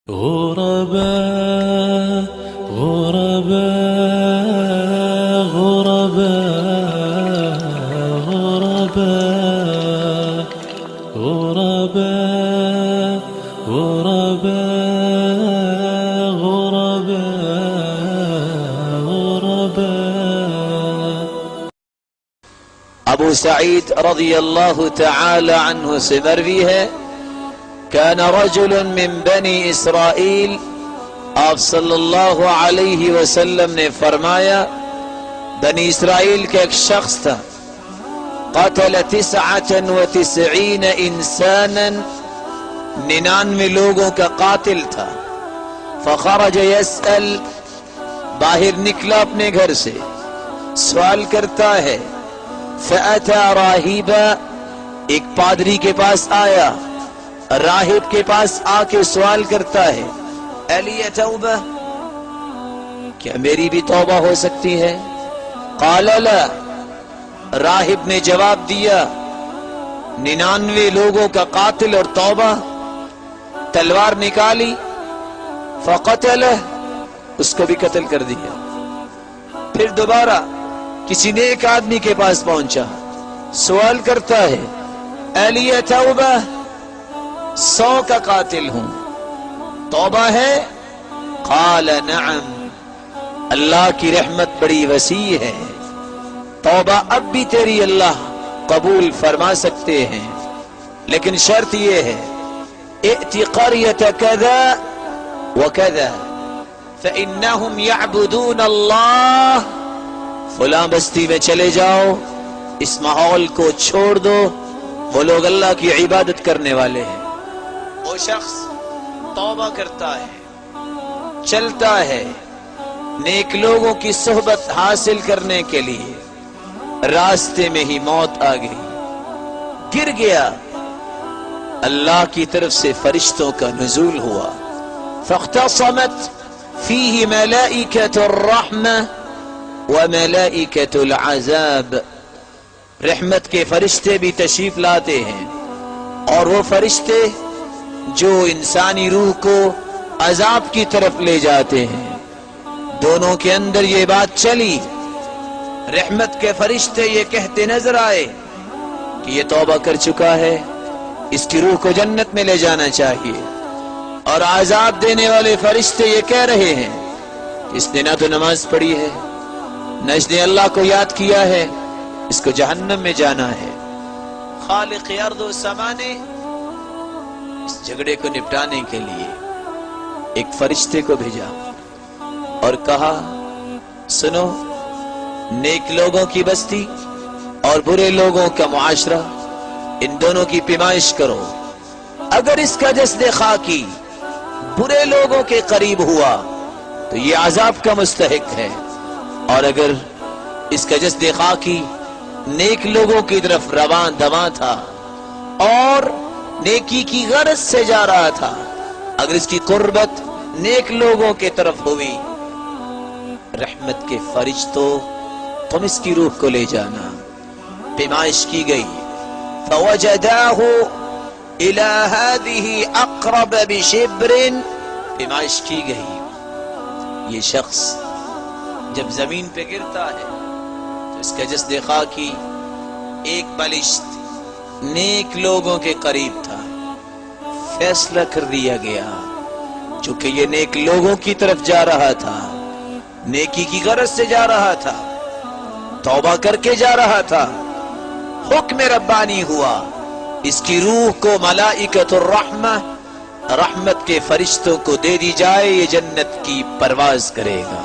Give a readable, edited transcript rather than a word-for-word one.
غرباء غرباء غرباء غرباء غرباء غرباء غرباء غرباء ابو سعید رضی اللہ تعالی عنہ سے مروی ہے كان رجل من بني اسرائیل، آپ صلی اللہ علیہ وسلم نے فرمایا بنی اسرائیل کا ایک شخص تھا، قتل 99 انسانا، 99 لوگوں کا قاتل تھا، فخرج يسأل، باہر نکلا اپنے گھر سے سوال کرتا ہے، فأتى راہبا، ایک پادری کے پاس آیا، راہب کے پاس آ کے سوال کرتا ہے، الی توبہ، کیا میری بھی توبہ ہو سکتی ہے؟ قال لا، راہب نے جواب دیا، 99 لوگوں کا قاتل اور توبہ؟ تلوار نکالی، فقتلہ، اس کو بھی قتل کر دیا۔ پھر دوبارہ کسی نیک آدمی کے پاس پہنچا، سوال کرتا ہے، الی توبہ، 100 کا قاتل ہوں، توبہ ہے؟ قال نعم، اللہ کی رحمت بڑی وسیع ہے، توبہ اب بھی تیری اللہ قبول فرما سکتے ہیں، لیکن شرط یہ ہے، ائت قریۃ کذا وکذا فإنہم یعبدون اللہ، فلاں بستی میں چلے جاؤ، اس ماحول کو چھوڑ دو، وہ لوگ اللہ کی عبادت کرنے والے ہیں۔ وہ شخص توبہ کرتا ہے، چلتا ہے، نیک لوگوں کی صحبت حاصل کرنے کے لیے، راستے میں ہی موت آ گئی، گر گیا، اللہ کی طرف سے فرشتوں کا نزول ہوا، فاختصمت فیہ ملائکۃ الرحمہ وملائکۃ العذاب، رحمت کے فرشتے بھی تشریف لاتے ہیں، اور وہ فرشتے جو انسانی روح کو عذاب کی طرف لے جاتے ہیں، دونوں کے اندر یہ بات چلی، رحمت کے فرشتے یہ کہتے نظر آئے کہ یہ توبہ کر چکا ہے، اس کی روح کو جنت میں لے جانا چاہیے، اور عذاب دینے والے فرشتے یہ کہہ رہے ہیں کہ اس نے نہ تو نماز پڑھی ہے، نہ اس نے اللہ کو یاد کیا ہے، اس کو جہنم میں جانا ہے۔ خالق ارض و سما نے اس جھگڑے کو نپٹانے کے لیے ایک فرشتے کو بھیجا اور کہا، سنو، نیک لوگوں کی بستی اور برے لوگوں کا معاشرہ، ان دونوں کی پیمائش کرو، اگر اس کا جسد خاکی برے لوگوں کے قریب ہوا تو یہ عذاب کا مستحق ہے، اور اگر اس کا جسد خاکی نیک لوگوں کی طرف رواں دواں تھا اور نیکی کی غرض سے جا رہا تھا، اگر اس کی قربت نیک لوگوں کے طرف ہوئی، رحمت کے فرشتوں تم اس کی روح کو لے جانا۔ پیمائش کی گئی، فوجداہ الی ہذہ اقرب بشبر، پیمائش کی گئی، یہ شخص جب زمین پہ گرتا ہے تو اس کا جسد خاکی ایک بلشت نیک لوگوں کے قریب تھا، فیصلہ کر دیا گیا، چونکہ یہ نیک لوگوں کی طرف جا رہا تھا، نیکی کی غرض سے جا رہا تھا، توبہ کر کے جا رہا تھا، حکم ربانی ہوا، اس کی روح کو ملائکۃ الرحمہ، رحمت کے فرشتوں کو دے دی جائے، یہ جنت کی پرواز کرے گا۔